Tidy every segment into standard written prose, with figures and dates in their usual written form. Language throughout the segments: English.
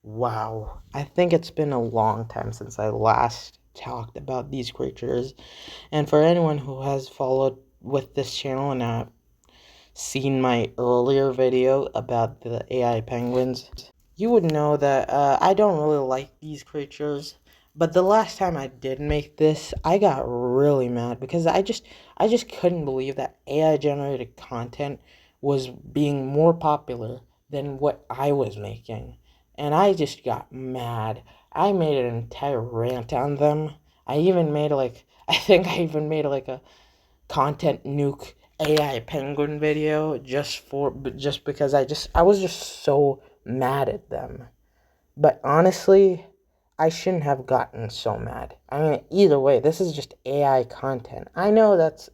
Wow, I think it's been a long time since I last talked about these creatures. And for anyone who has followed with this channel and seen my earlier video about the AI penguins, you would know that I don't really like these creatures. But the last time I did make this, I got really mad because I just couldn't believe that AI generated content was being more popular than what I was making. And I just got mad. I made an entire rant on them. I even made I think I even made a content nuke AI penguin video just because I was just so mad at them. But honestly, I shouldn't have gotten so mad. I mean, either way, this is just AI content. I know that's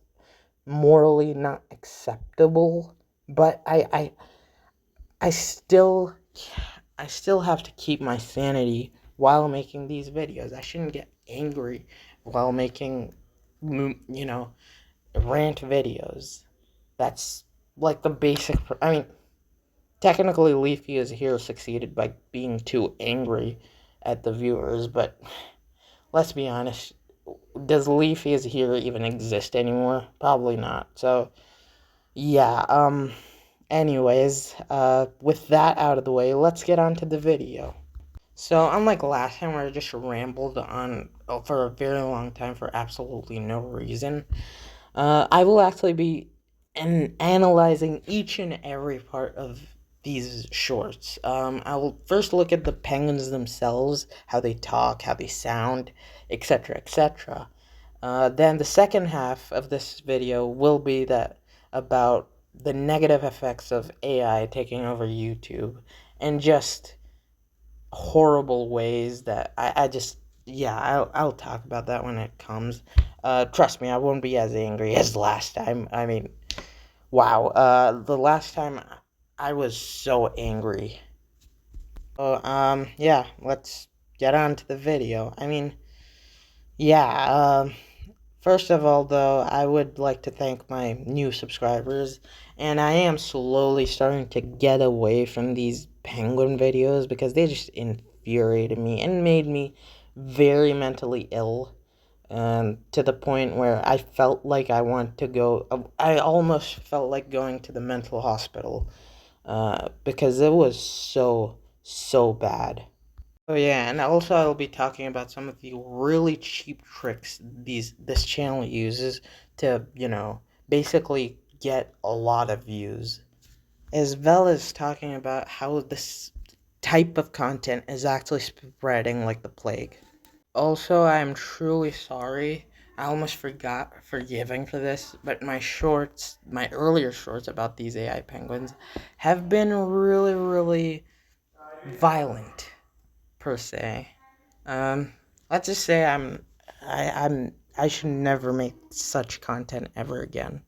morally not acceptable, but I still I still have to keep my sanity while making these videos. I shouldn't get angry while making you know rant videos. That's like the basic. I mean, technically, Leafy is here succeeded by being too angry at the viewers, but let's be honest. Does Leafy is here even exist anymore? Probably not. So yeah. Anyways, with that out of the way, let's get on to the video. So unlike last time where I just rambled on for a very long time for absolutely no reason, I will actually be analyzing each and every part of these shorts. I will first look at the penguins themselves, how they talk, how they sound, etc., etc. Then the second half of this video will be that about the negative effects of AI taking over YouTube and just horrible ways that I just yeah I'll talk about that when it comes. Trust me, I won't be as angry as last time. I mean, wow. The last time I was so angry. Oh, yeah. Let's get on to the video. I mean, yeah. First of all, though, I would like to thank my new subscribers, and I am slowly starting to get away from these penguin videos because they just infuriated me and made me very mentally ill, to the point where I felt like I want to go. I almost felt like going to the mental hospital, because it was so bad. Oh yeah, and also I'll be talking about some of the really cheap tricks this channel uses to, basically get a lot of views, as well as talking about how this type of content is actually spreading like the plague. Also, I'm truly sorry. I almost forgot forgiving for this, but my earlier shorts about these AI penguins have been really violent per se. Um, let's just say I should never make such content ever again.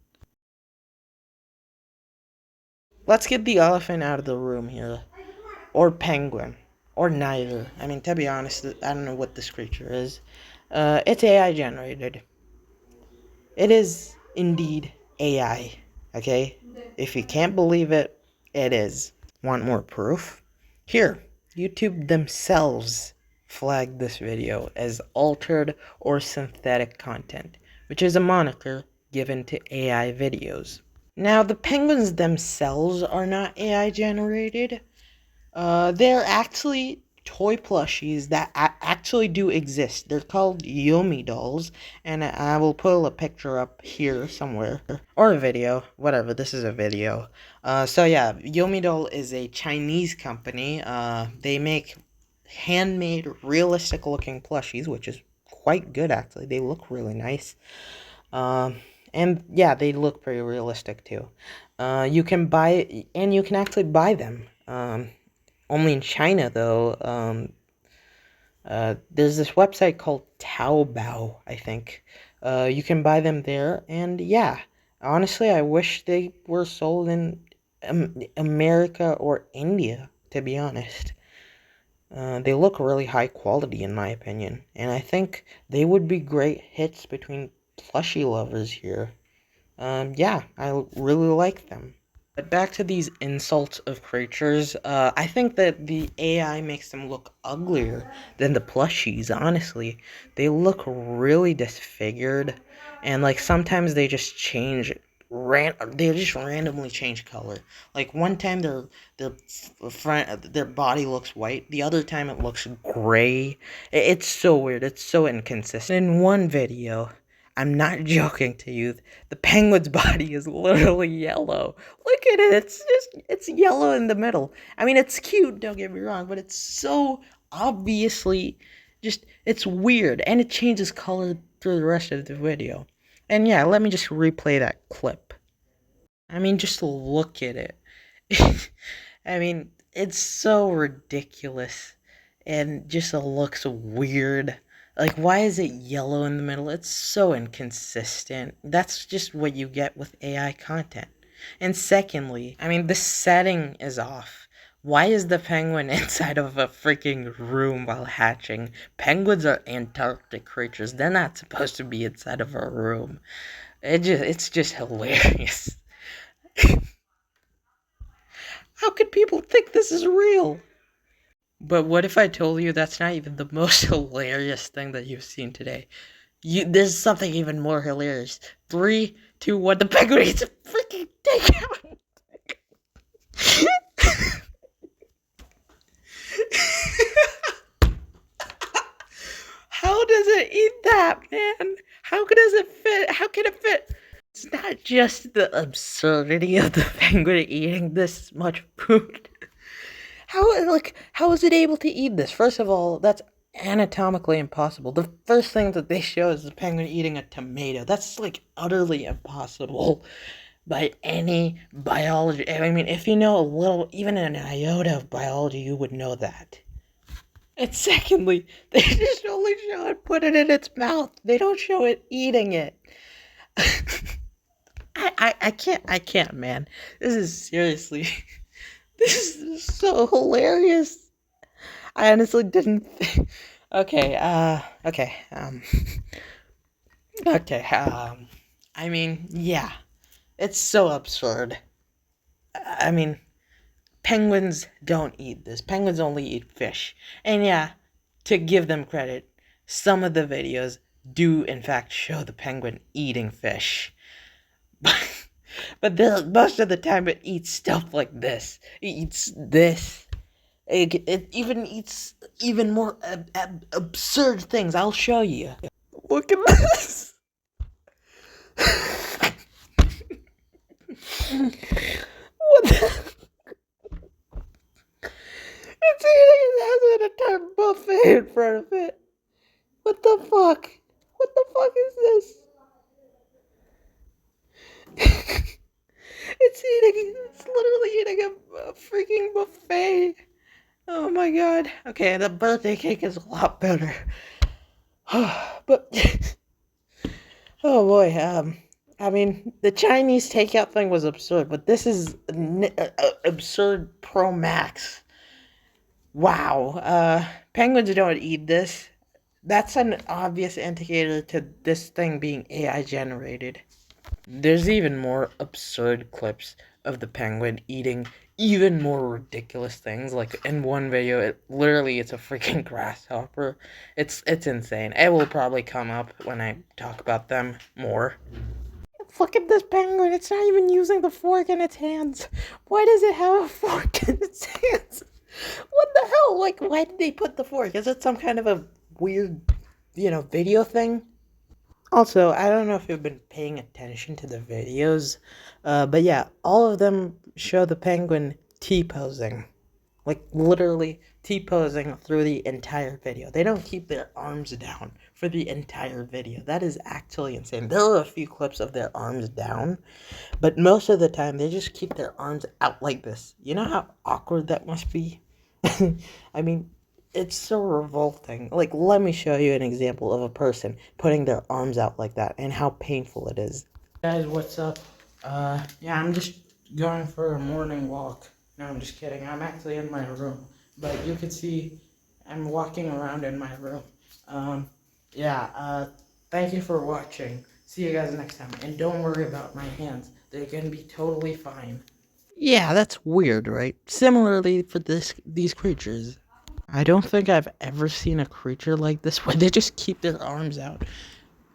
Let's get the elephant out of the room here, or penguin, or neither. I mean, to be honest, I don't know what this creature is. It's AI generated. It is indeed AI. Okay, if you can't believe it, it is. Want more proof? Here, YouTube themselves flagged this video as altered or synthetic content, which is a moniker given to AI videos. Now, the penguins themselves are not AI generated. They're actually toy plushies that actually do exist. They're called Yomi dolls, and I will pull a picture up here somewhere, or a video, whatever. This is a video. So yeah, Yomi doll is a Chinese company. They make handmade, realistic-looking plushies, which is quite good actually. They look really nice. Um, and yeah, they look pretty realistic too. You can buy, and you can actually buy them. Only in China, though. There's this website called Taobao, I think. You can buy them there, and yeah, honestly, I wish they were sold in America or India, to be honest. They look really high quality, in my opinion, and I think they would be great hits between plushie lovers here. Yeah, I really like them. But back to these insults of creatures, I think that the AI makes them look uglier than the plushies, honestly. They look really disfigured, and like sometimes they just change they just randomly change color. Like one time their body looks white, the other time it looks gray. It's so weird. It's so inconsistent. In one video, I'm not joking to you, the penguin's body is literally yellow. Look at it. It's yellow in the middle. I mean, it's cute, don't get me wrong, but it's so obviously just it's weird, and it changes color through the rest of the video. And yeah, let me just replay that clip. I mean, just look at it. I mean, it's so ridiculous and just looks weird. Like, why is it yellow in the middle? It's so inconsistent. That's just what you get with AI content. And secondly, I mean, the setting is off. Why is the penguin inside of a freaking room while hatching? Penguins are Antarctic creatures. They're not supposed to be inside of a room. It's just hilarious. How could people think this is real? But what if I told you that's not even the most hilarious thing that you've seen today? There's something even more hilarious. 3, 2, 1. The penguin eats a freaking takeout. How does it eat that, man? How does it fit? How can it fit? It's not just the absurdity of the penguin eating this much food. How is it able to eat this? First of all, that's anatomically impossible. The first thing that they show is the penguin eating a tomato. That's like utterly impossible by any biology. I mean, if you know a little, even an iota of biology, you would know that. And secondly, they just only show it put it in its mouth. They don't show it eating it. I can't, man. This is seriously, this is so hilarious. I honestly didn't think. Okay, okay, okay, I mean, yeah, it's so absurd. I mean, penguins don't eat this. Penguins only eat fish. And yeah, to give them credit, some of the videos do in fact show the penguin eating fish. But most of the time it eats stuff like this. It eats this. It even eats even more absurd things. I'll show you. Look at this. What the? It's eating. It has an entire buffet in front of it. What the fuck? What the fuck is this? It's literally eating a freaking buffet. Oh my god. Okay, the birthday cake is a lot better. But, oh boy, I mean, the Chinese takeout thing was absurd, but this is absurd pro max. Wow, penguins don't eat this. That's an obvious indicator to this thing being AI generated. There's even more absurd clips of the penguin eating even more ridiculous things. Like in one video, it's a freaking grasshopper. It's insane. It will probably come up when I talk about them more. Look at this penguin. It's not even using the fork in its hands. Why does it have a fork in its hands? What the hell? Like, why did they put the fork? Is it some kind of a weird, video thing? Also, I don't know if you've been paying attention to the videos, but yeah, all of them show the penguin T-posing. Like, literally T-posing through the entire video. They don't keep their arms down for the entire video. That is actually insane. There are a few clips of their arms down, but most of the time they just keep their arms out like this. You know how awkward that must be? I mean, it's so revolting. Like, let me show you an example of a person putting their arms out like that and how painful it is. Guys, what's up? Yeah, I'm just going for a morning walk. No, I'm just kidding. I'm actually in my room. But you can see I'm walking around in my room. Thank you for watching. See you guys next time. And don't worry about my hands. They're gonna be totally fine. Yeah, that's weird, right? Similarly for these creatures. I don't think I've ever seen a creature like this where they just keep their arms out.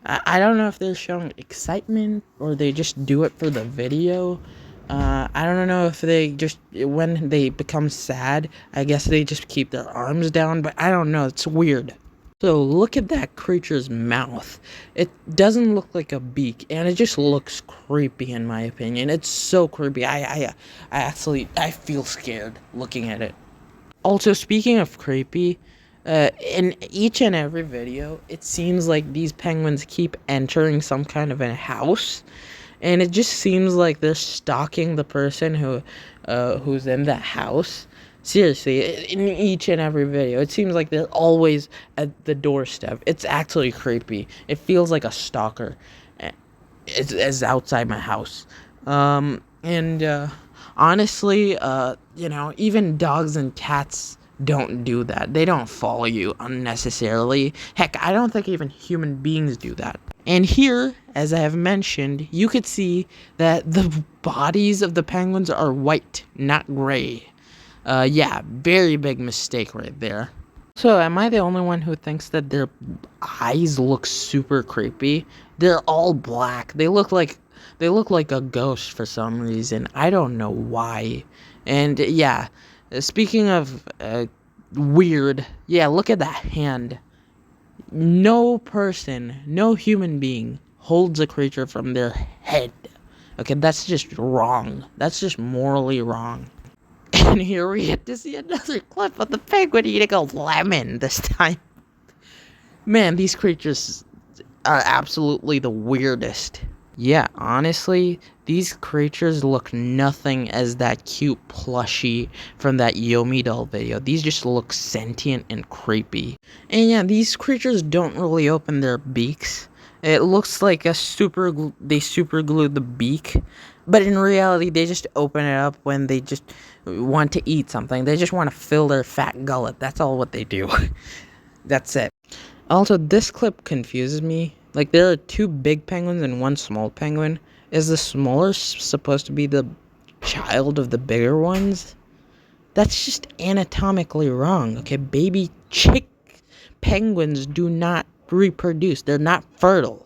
I don't know if they're showing excitement or they just do it for the video. I don't know if they just, when they become sad, I guess they just keep their arms down, but I don't know. It's weird. So look at that creature's mouth. It doesn't look like a beak, and it just looks creepy in my opinion. It's so creepy. I feel scared looking at it. Also, speaking of creepy, in each and every video, it seems like these penguins keep entering some kind of a house, and it just seems like they're stalking the person who's in that house. Seriously, in each and every video, it seems like they're always at the doorstep. It's actually creepy. It feels like a stalker is outside my house. And honestly, even dogs and cats don't do that. They don't follow you unnecessarily. Heck, I don't think even human beings do that. And here, as I have mentioned, you could see that the bodies of the penguins are white, not gray. Yeah, very big mistake right there. So, am I the only one who thinks that their eyes look super creepy? They're all black. They look like a ghost for some reason. I don't know why. And yeah, speaking of weird, yeah, look at that hand. No person, no human being holds a creature from their head. Okay, that's just wrong. That's just morally wrong. And here we get to see another clip of the penguin eating a lemon this time. Man, these creatures are absolutely the weirdest. Yeah, honestly, these creatures look nothing as that cute plushie from that Yomi doll video. These just look sentient and creepy. And yeah, these creatures don't really open their beaks. It looks like they super glued the beak, but in reality, they just open it up when they just want to eat something. They just want to fill their fat gullet. That's all what they do. That's it. Also, this clip confuses me. Like, there are two big penguins and one small penguin. Is the smaller supposed to be the child of the bigger ones? That's just anatomically wrong. Okay, baby chick penguins do not reproduce. They're not fertile.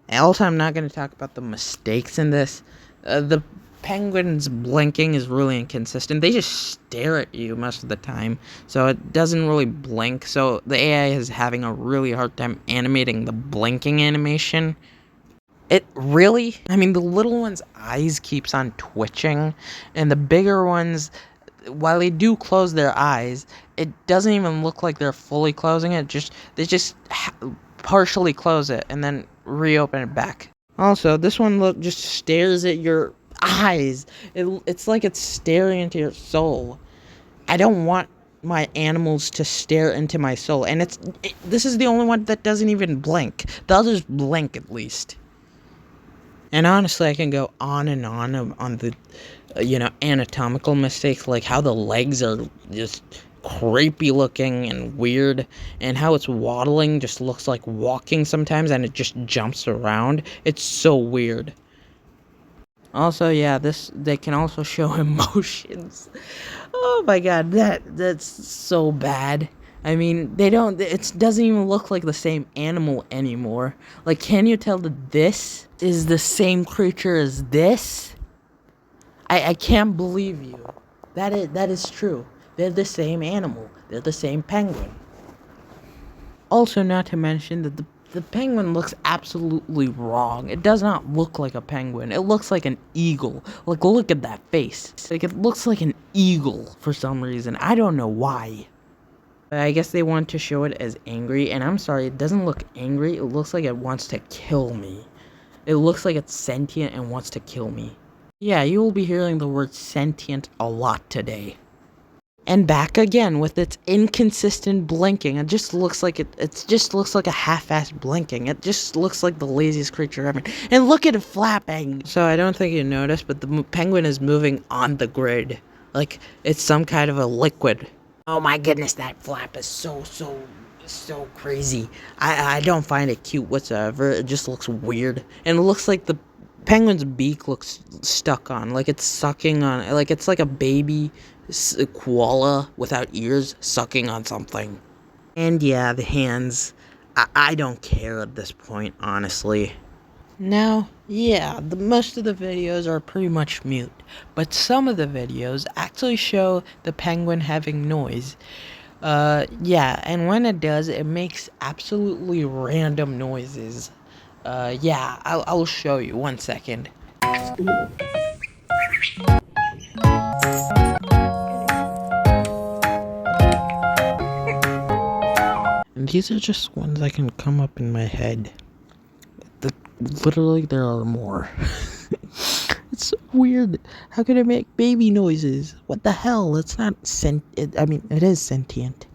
And also, I'm not going to talk about the mistakes in this. The penguin's blinking is really inconsistent. They just stare at you most of the time, so it doesn't really blink. So the AI is having a really hard time animating the blinking animation. It really, I mean, the little one's eyes keeps on twitching, and the bigger ones, while they do close their eyes, it doesn't even look like they're fully closing it. They just partially close it and then reopen it back. Also, this one just stares at your eyes. It's like it's staring into your soul. I don't want my animals to stare into my soul, and this is the only one that doesn't even blink. The others blink at least. And honestly, I can go on and on the, anatomical mistakes, like how the legs are just creepy looking and weird, and how it's waddling just looks like walking sometimes, and it just jumps around. It's so weird. Also, yeah, they can also show emotions. Oh my god, that's so bad. I mean, it doesn't even look like the same animal anymore. Like, can you tell that this is the same creature as this? I can't believe you. That is true. They're the same animal. They're the same penguin. Also, not to mention that the penguin looks absolutely wrong. It does not look like a penguin. It looks like an eagle. Like, look at that face. Like, it looks like an eagle for some reason. I don't know why. I guess they want to show it as angry, and I'm sorry, it doesn't look angry. It looks like it wants to kill me. It looks like it's sentient and wants to kill me. Yeah, you will be hearing the word sentient a lot today. And back again with its inconsistent blinking. It just looks like it just looks like a half-assed blinking. It just looks like the laziest creature ever. And look at it flapping. So I don't think you noticed, but the penguin is moving on the grid. Like it's some kind of a liquid. Oh my goodness, that flap is so crazy. I don't find it cute whatsoever. It just looks weird. And it looks like the Penguin's beak looks stuck on, like it's sucking on, like it's like a baby koala without ears sucking on something. And yeah, the hands. I don't care at this point, honestly. Now, yeah, most of the videos are pretty much mute, but some of the videos actually show the penguin having noise. Yeah, and when it does, it makes absolutely random noises. Yeah, I'll show you. 1 second. And these are just ones I can come up in my head. The, Literally, there are more. It's so weird. How can it make baby noises? What the hell? It's not I mean, it is sentient.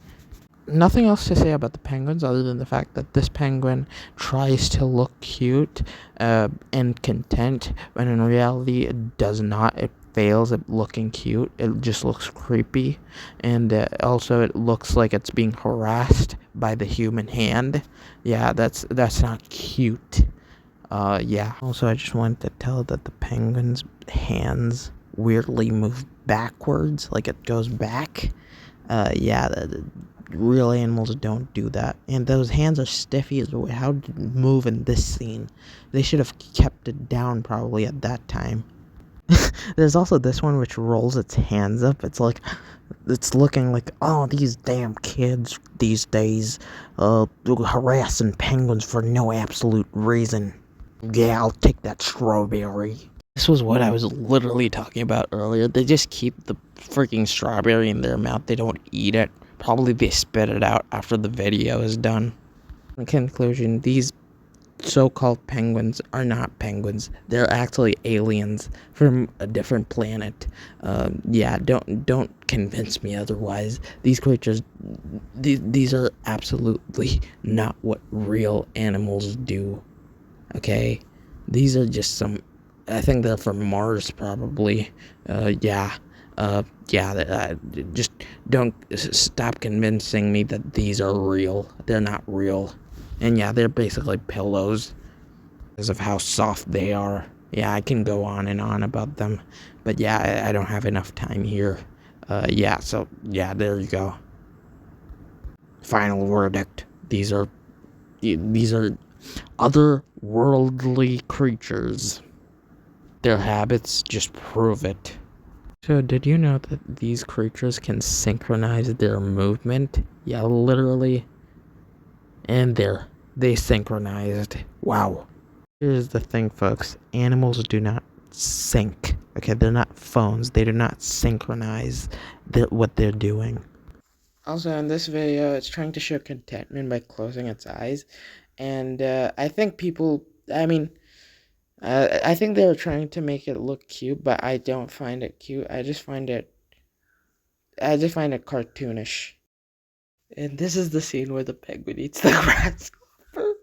Nothing else to say about the penguins other than the fact that this penguin tries to look cute and content, when in reality it does not. It fails at looking cute. It just looks creepy, and also it looks like it's being harassed by the human hand. Yeah, that's not cute. Yeah. Also, I just wanted to tell that the penguin's hands weirdly move backwards, like it goes back. Yeah, the real animals don't do that. And those hands are stiffy as well. How did it move in this scene? They should have kept it down probably at that time. There's also this one which rolls its hands up. It's like, it's looking like, oh, these damn kids these days, harassing penguins for no absolute reason. Yeah, I'll take that strawberry. This was what I was literally talking about earlier. They just keep the freaking strawberry in their mouth. They don't eat it. Probably they spit it out after the video is done. In conclusion, these so-called penguins are not penguins. They're actually aliens from a different planet. Yeah, don't convince me otherwise. These creatures, these are absolutely not what real animals do. Okay, these are just some. I think they're from Mars, probably. Yeah. Yeah. Just don't stop convincing me that these are real. They're not real. And yeah, they're basically pillows because of how soft they are. Yeah, I can go on and on about them, but yeah, I don't have enough time here. Yeah. So yeah, there you go. Final verdict. These are otherworldly creatures. Their habits just prove it. So, did you know that these creatures can synchronize their movement? Yeah, literally. And they synchronized. Wow. Here's the thing, folks. Animals do not sync. Okay, they're not phones. They do not synchronize what they're doing. Also, in this video, it's trying to show contentment by closing its eyes. And I think people, I mean, I think they were trying to make it look cute, but I don't find it cute. I just find it cartoonish. And this is the scene where the penguin eats the grasshopper.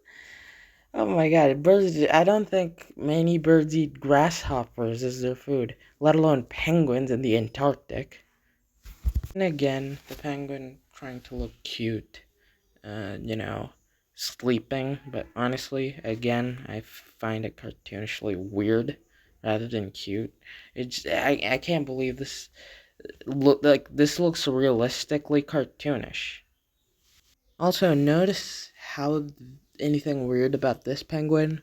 Oh my god, birds! I don't think many birds eat grasshoppers as their food, let alone penguins in the Antarctic. And again, the penguin trying to look cute, you know, sleeping. But honestly, again, I find it cartoonishly weird rather than cute. I can't believe this looks realistically cartoonish. Also, notice how anything weird about this penguin?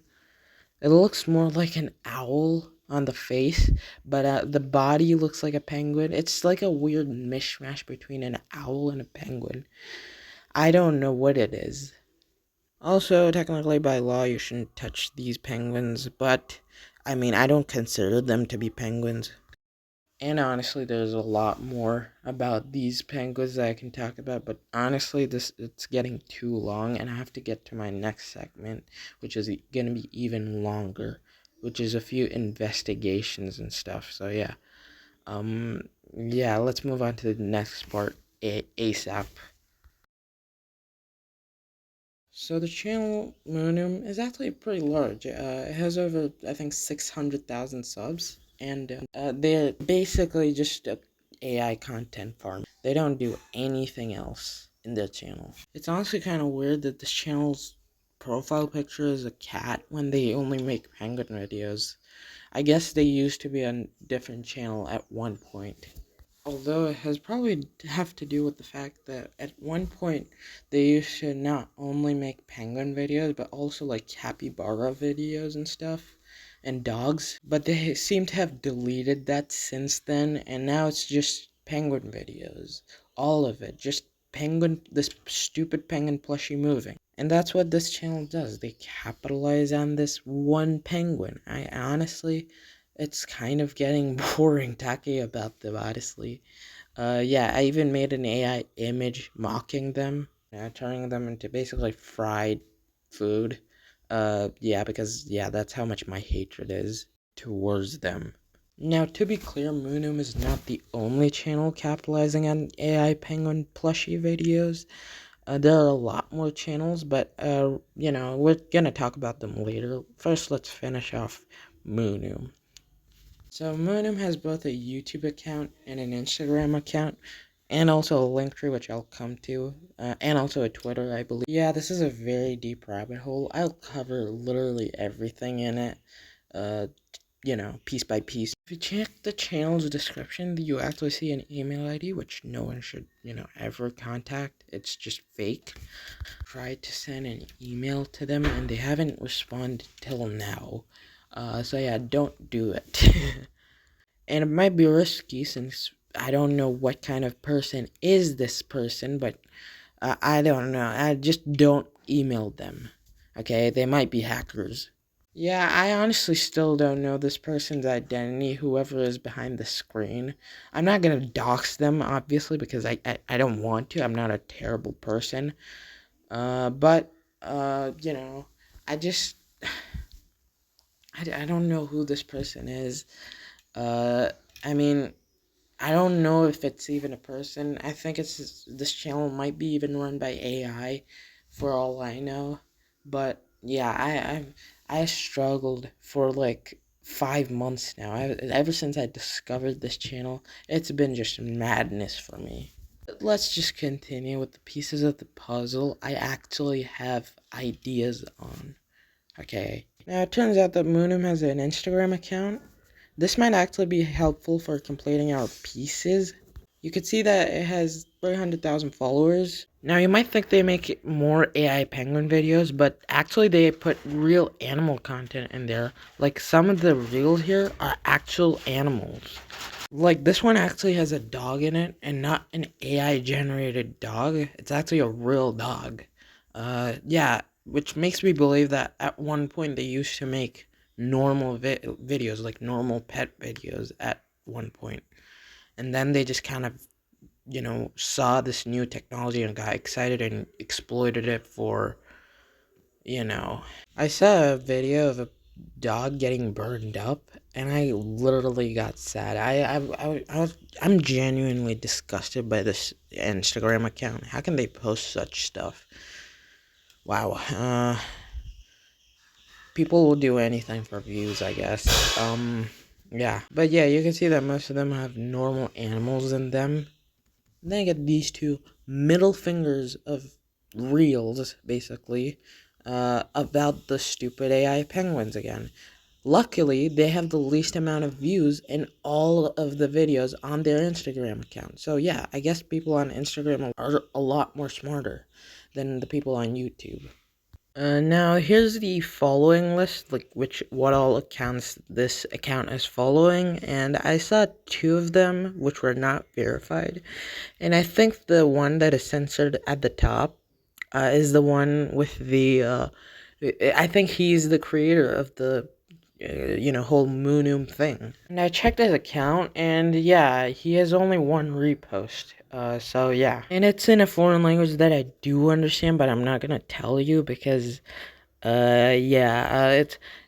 It looks more like an owl on the face, but the body looks like a penguin. It's like a weird mishmash between an owl and a penguin. I don't know what it is. Also, technically by law, you shouldn't touch these penguins, but I mean, I don't consider them to be penguins. And honestly, there's a lot more about these penguins that I can talk about, but honestly, it's getting too long, and I have to get to my next segment, which is going to be even longer, which is a few investigations and stuff. So yeah, yeah, let's move on to the next part ASAP. So the channel Moonum is actually pretty large. It has over, I think, 600,000 subs, and they're basically just a AI content farm. They don't do anything else in their channel. It's honestly kind of weird that this channel's profile picture is a cat when they only make penguin videos. I guess they used to be on a different channel at one point. Although it has probably have to do with the fact that at one point they used to not only make penguin videos but also like capybara videos and stuff and dogs, but they seem to have deleted that since then, and now it's just penguin videos. All of it, just penguin, this stupid penguin plushie moving. And that's what this channel does. They capitalize on this one penguin. I honestly, it's kind of getting boring talking about them, honestly. Yeah, I even made an AI image mocking them, turning them into basically fried food. Yeah, because, yeah, that's how much my hatred is towards them. Now, to be clear, Moonum is not the only channel capitalizing on AI penguin plushie videos. There are a lot more channels, but, we're gonna talk about them later. First, let's finish off Moonum. So Moonum has both a YouTube account and an Instagram account, and also a Linktree, which I'll come to, and also a Twitter, I believe. Yeah, this is a very deep rabbit hole. I'll cover literally everything in it, uh, piece by piece. If you check the channel's description, you actually see an email ID, which no one should, ever contact. It's just fake. Tried to send an email to them, and they haven't responded till now. So yeah, don't do it. And it might be risky since I don't know what kind of person is this person, but I don't know. I just don't email them. Okay, they might be hackers. Yeah, I honestly still don't know this person's identity, whoever is behind the screen. I'm not gonna dox them, obviously, because I don't want to. I'm not a terrible person. But, I just, I don't know who this person is. Uh, I mean, I don't know if it's even a person. I think this channel might be even run by AI, for all I know. But yeah, I struggled for like 5 months now. Ever since I discovered this channel, it's been just madness for me. Let's just continue with the pieces of the puzzle I actually have ideas on. Okay. Now it turns out that Moonum has an Instagram account. This might actually be helpful for completing our pieces. You can see that it has 300,000 followers. Now you might think they make more AI penguin videos, but actually they put real animal content in there. Like some of the reels here are actual animals. Like this one actually has a dog in it and not an AI generated dog. It's actually a real dog. Yeah, which makes me believe that at one point they used to make normal videos, like normal pet videos at one point. And then they just kind of, saw this new technology and got excited and exploited it for, you know. I saw a video of a dog getting burned up, and I literally got sad. I'm genuinely disgusted by this Instagram account. How can they post such stuff? Wow. People will do anything for views, I guess. Yeah. But yeah, you can see that most of them have normal animals in them. Then I get these two middle fingers of reels, basically, about the stupid AI penguins again. Luckily, they have the least amount of views in all of the videos on their Instagram account. So yeah, I guess people on Instagram are a lot more smarter than the people on YouTube. Now here's the following list, like what all accounts this account is following, and I saw two of them which were not verified, and I think the one that is censored at the top is the one with the I think he's the creator of the whole Moonum thing. And I checked his account, and yeah, he has only one repost. So yeah, and it's in a foreign language that I do understand, but I'm not gonna tell you because, yeah,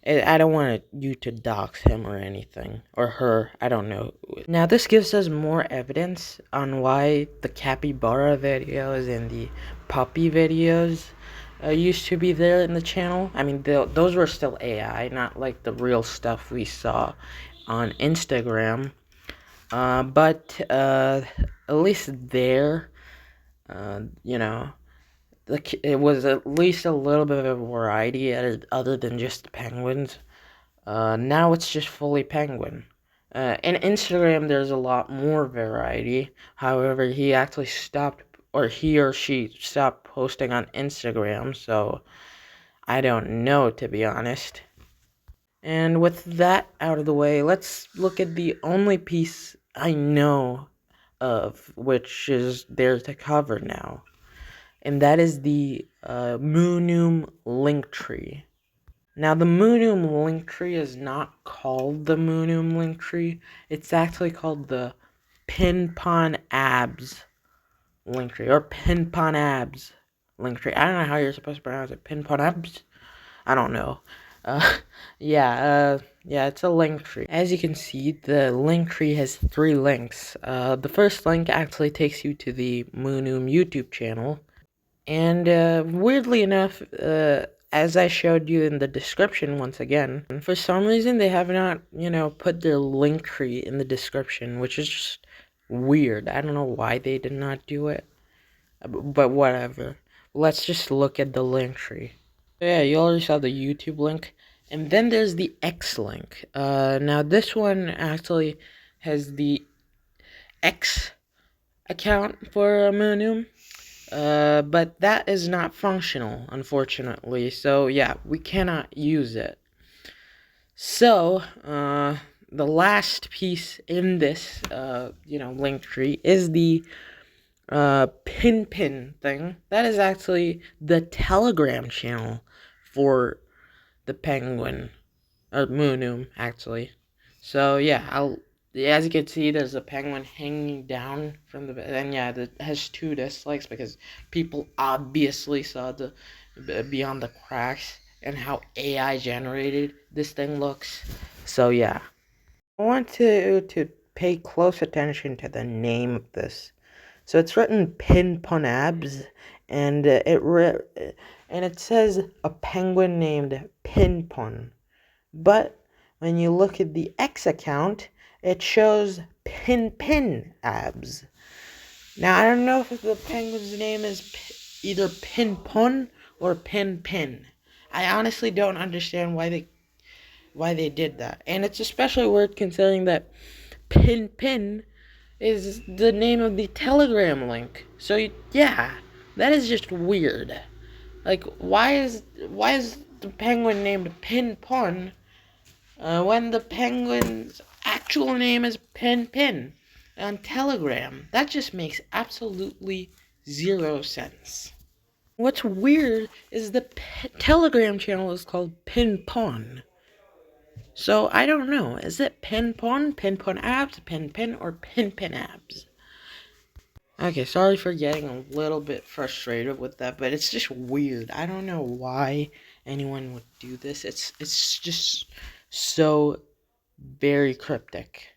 I don't want you to dox him or anything or her. I don't know. Now this gives us more evidence on why the capybara videos and the puppy videos used to be there in the channel. I mean, those were still AI, not like the real stuff we saw on Instagram. But at least there, uh, you know, it was at least a little bit of a variety other than just penguins. Now it's just fully penguin. In Instagram, there's a lot more variety. However, he actually stopped, or he or she stopped posting on Instagram, so I don't know, to be honest. And with that out of the way, let's look at the only piece I know of, which is there to cover now. And that is the Moonum Linktree. Now, the Moonum Linktree is not called the Moonum Linktree. It's actually called the Pinpon Abs Linktree, or Pinpon Abs Linktree. I don't know how you're supposed to pronounce it. Pinpon Abs? I don't know. Uh, yeah, it's a link tree. As you can see, the link tree has 3 links. The first link actually takes you to the Moonum YouTube channel. And weirdly enough, as I showed you in the description once again, for some reason they have not, put their link tree in the description, which is just weird. I don't know why they did not do it, but whatever. Let's just look at the link tree. Yeah, you already saw the YouTube link. And then there's the X link. Now this one actually has the X account for Moonum. But that is not functional, unfortunately. So yeah, we cannot use it. So, the last piece in this, link tree is the pin thing. That is actually the Telegram channel for the penguin, or Moonum, actually. So yeah, as you can see, there's a penguin hanging down from the, and yeah, it has 2 dislikes because people obviously saw the beyond the cracks and how AI generated this thing looks. So yeah, I want to pay close attention to the name of this. So it's written Pinponabs, and it says a penguin named Pinpon. But when you look at the X account, it shows Pin Abs. Now I don't know if the penguin's name is either Pinpon or Pin. I honestly don't understand why they did that, and it's especially weird considering that Pin is the name of the Telegram link. So yeah, that is just weird. Like, why is the penguin named Pinpon when the penguin's actual name is Pin on Telegram? That just makes absolutely 0 sense. What's weird is the Telegram channel is called Pinpon. So I don't know. Is it Pinpon Abs, Pin, or Pin Abs? Okay, sorry for getting a little bit frustrated with that, but it's just weird. I don't know why anyone would do this. It's just so very cryptic.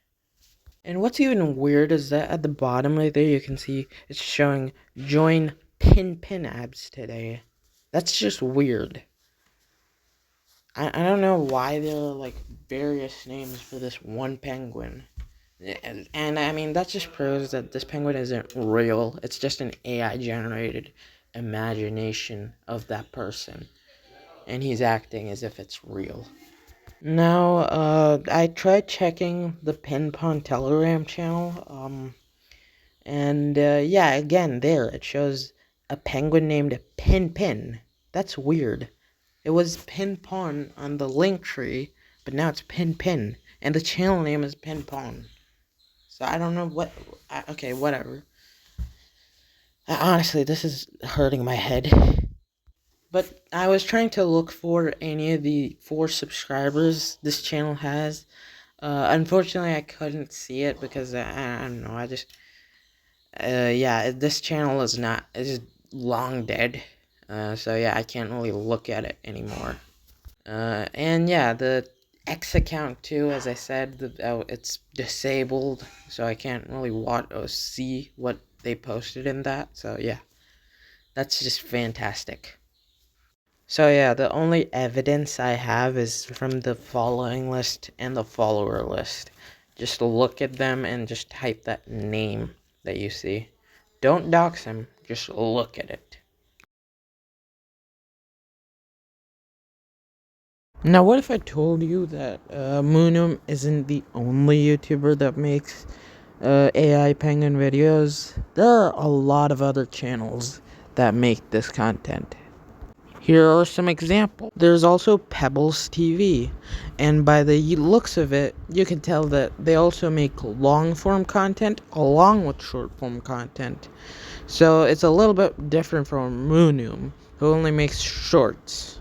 And what's even weird is that at the bottom right there you can see it's showing join Pin Abs today. That's just weird. I don't know why there are like various names for this one penguin. And I mean, that just proves that this penguin isn't real. It's just an AI generated imagination of that person. And he's acting as if it's real. Now, I tried checking the Pinpon Telegram channel. And yeah, again, there it shows a penguin named Pin. That's weird. It was Pinpon on the link tree, but now it's Pin. And the channel name is Pinpon. So I don't know what. Okay, whatever. Honestly, this is hurting my head. But I was trying to look for any of the 4 subscribers this channel has. Unfortunately, I couldn't see it because I don't know. I just. Yeah, this channel is long dead. So yeah, I can't really look at it anymore. And yeah, the X account too, as I said, it's disabled, so I can't really watch or see what they posted in that. So yeah, that's just fantastic. So yeah, the only evidence I have is from the following list and the follower list. Just look at them and just type that name that you see. Don't dox him, just look at it. Now, what if I told you that Moonum isn't the only YouTuber that makes AI Penguin videos? There are a lot of other channels that make this content. Here are some examples. There's also Pebbles TV, and by the looks of it, you can tell that they also make long form content along with short form content. So it's a little bit different from Moonum, who only makes shorts.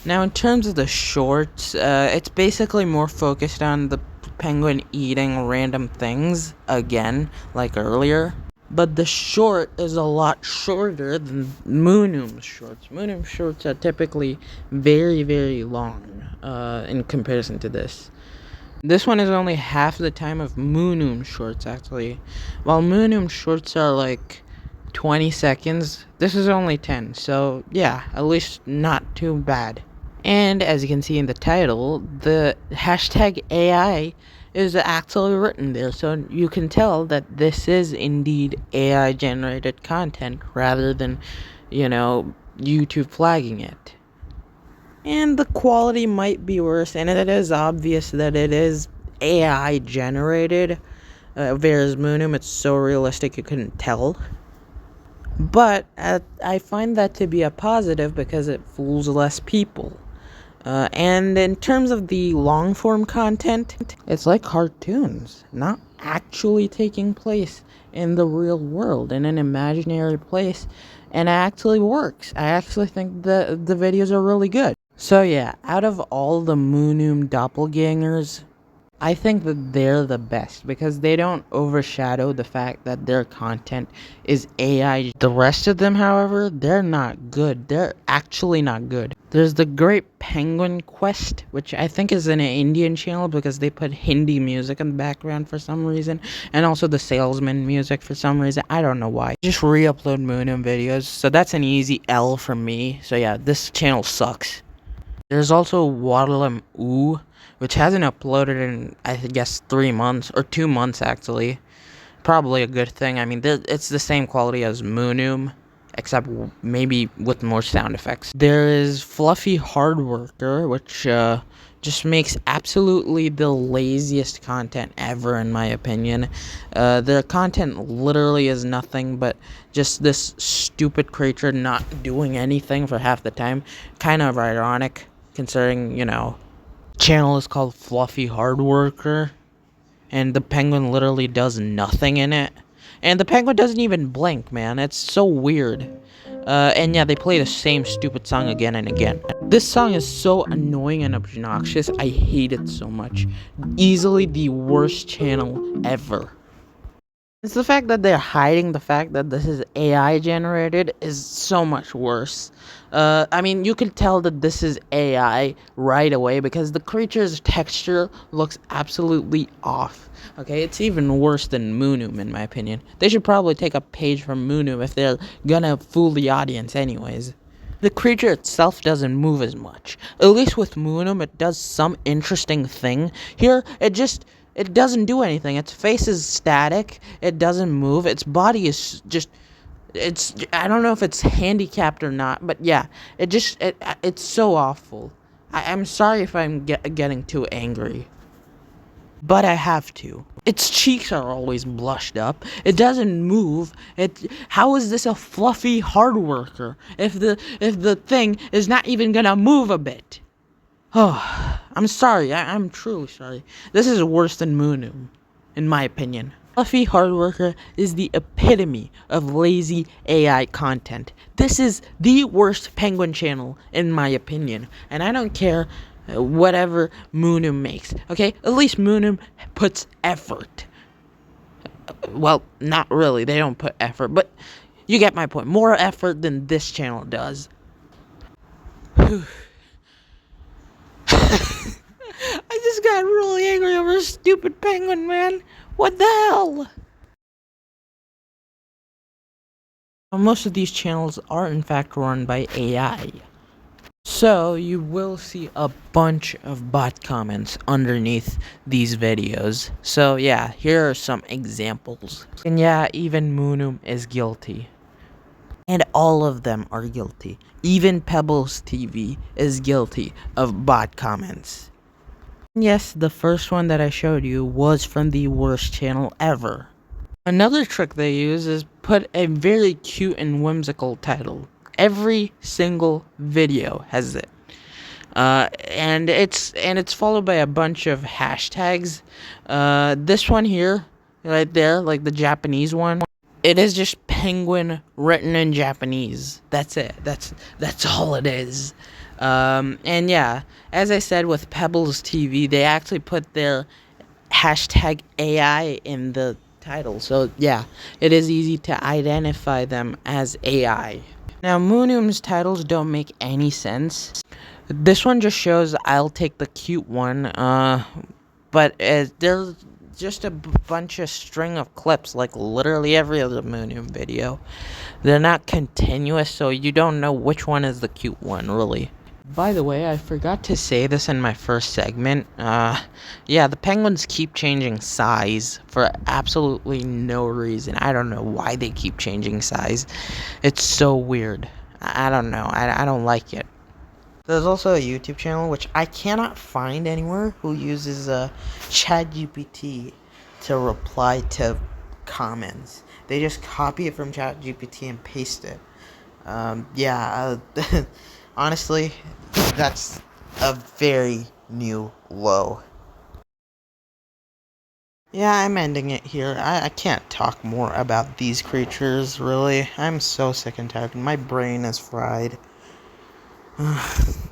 Now, in terms of the shorts, it's basically more focused on the penguin eating random things, again, like earlier. But the short is a lot shorter than Moonum's shorts. Moonum's shorts are typically very, very long in comparison to this. This one is only half the time of Moonum shorts, actually. While Moonum shorts are like 20 seconds, this is only 10. So, yeah, at least not too bad. And as you can see in the title, the hashtag AI is actually written there, so you can tell that this is indeed AI generated content rather than, YouTube flagging it. And the quality might be worse, and it is obvious that it is AI generated, whereas Moonum, it's so realistic you couldn't tell. But I find that to be a positive because it fools less people. And in terms of the long form content, it's like cartoons, not actually taking place in the real world, in an imaginary place, and it actually works. I actually think the videos are really good. So yeah, out of all the Moonum doppelgangers, I think that they're the best because they don't overshadow the fact that their content is AI. The rest of them, however, they're not good. They're actually not good. There's the Great Penguin Quest, which I think is an Indian channel because they put Hindi music in the background for some reason, and also the Salesman music for some reason. I don't know why. Just re-upload Moonum videos, so that's an easy L from me. So yeah, this channel sucks. There's also Waddle'em Ooh, which hasn't uploaded in, I guess, 3 months, or 2 months, actually. Probably a good thing. I mean, it's the same quality as Moonum, except maybe with more sound effects. There is Fluffy Hardworker, which just makes absolutely the laziest content ever, in my opinion. Their content literally is nothing but just this stupid creature not doing anything for half the time. Kind of ironic, considering, channel is called Fluffy Hardworker, and the penguin literally does nothing in it. And the penguin doesn't even blink, man. It's so weird. And yeah, they play the same stupid song again and again. This song is so annoying and obnoxious. I hate it so much. Easily the worst channel ever. It's the fact that they're hiding the fact that this is AI generated is so much worse. I mean, you can tell that this is AI right away because the creature's texture looks absolutely off. Okay, it's even worse than Moonum in my opinion. They should probably take a page from Moonum if they're gonna fool the audience anyways. The creature itself doesn't move as much. At least with Moonum, it does some interesting thing. Here, it doesn't do anything. Its face is static. It doesn't move. Its body is just... I don't know if it's handicapped or not, but yeah. It's so awful. I'm sorry if I'm getting too angry. But I have to. Its cheeks are always blushed up. It doesn't move. How is this a fluffy hard worker if the thing is not even gonna move a bit? Oh, I'm sorry. I'm truly sorry. This is worse than Moonum, in my opinion. Fluffy Hardworker is the epitome of lazy AI content. This is the worst penguin channel, in my opinion. And I don't care whatever Moonum makes, okay? At least Moonum puts effort. Well, not really. They don't put effort, but you get my point. More effort than this channel does. I just got really angry over a stupid penguin, man. What the hell? Most of these channels are in fact run by AI. So you will see a bunch of bot comments underneath these videos. So yeah, here are some examples. And yeah, even Moonum is guilty. And all of them are guilty. Even Pebbles TV is guilty of bot comments. Yes, the first one that I showed you was from the worst channel ever. Another trick they use is put a very cute and whimsical title. Every single video has it. And it's followed by a bunch of hashtags. This one here, right there, like the Japanese one, it is just penguin written in Japanese. That's it. That's all it is. And yeah, as I said with Pebbles TV, they actually put their hashtag AI in the title. So yeah, it is easy to identify them as AI. Now, Moonum's titles don't make any sense. This one just shows I'll take the cute one, but there's just a bunch of string of clips, like literally every other Moonum video. They're not continuous, so you don't know which one is the cute one, really. By the way, I forgot to say this in my first segment. Yeah, the penguins keep changing size for absolutely no reason. I don't know why they keep changing size. It's so weird. I don't know. I don't like it. There's also a YouTube channel which I cannot find anywhere who uses ChatGPT to reply to comments. They just copy it from ChatGPT and paste it. Yeah, honestly, that's a very new low. Yeah, I'm ending it here. I can't talk more about these creatures, really. I'm so sick and tired. My brain is fried.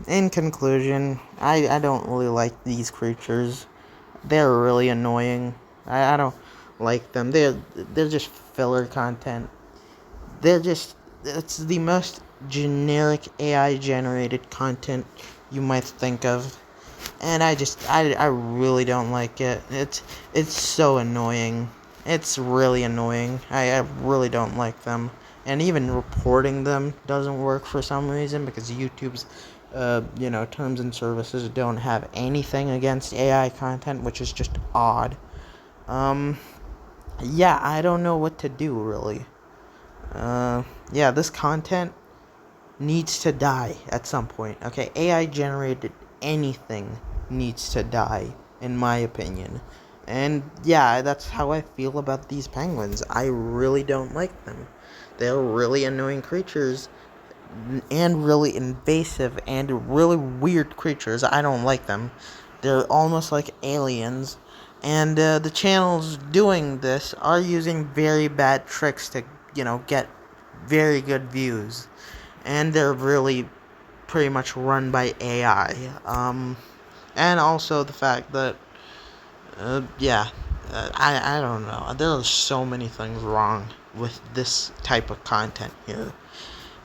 In conclusion, I don't really like these creatures. They're really annoying. I don't like them. They're just filler content. It's the most generic AI generated content you might think of. And I really don't like it. It's so annoying. It's really annoying. I really don't like them. And even reporting them doesn't work for some reason because YouTube's terms and services don't have anything against AI content, which is just odd. Yeah, I don't know what to do really. Yeah, this content needs to die at some point. Okay, AI generated anything needs to die, in my opinion. And yeah, that's how I feel about these penguins. I really don't like them. They're really annoying creatures and really invasive and really weird creatures. I don't like them. They're almost like aliens. And the channels doing this are using very bad tricks to, get very good views. And they're really pretty much run by AI. And also the fact that, I don't know. There are so many things wrong with this type of content here.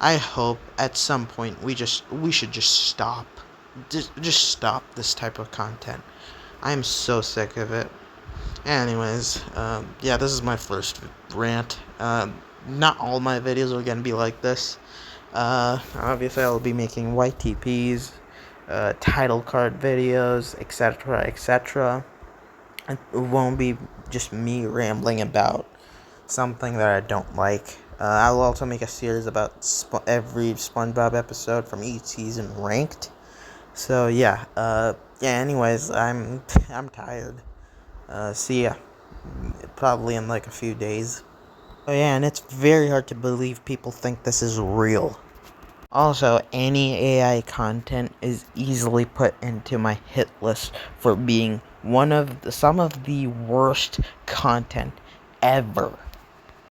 I hope at some point we should just stop. Just stop this type of content. I'm so sick of it. Anyways, yeah, this is my first rant. Not all my videos are gonna be like this. Obviously, I'll be making YTPs, title card videos, etc., etc. It won't be just me rambling about something that I don't like. I'll also make a series about every SpongeBob episode from each season ranked. So yeah, Anyways, I'm tired. See ya. Probably in like a few days. Oh yeah, and it's very hard to believe people think this is real. Also, any AI content is easily put into my hit list for being some of the worst content ever.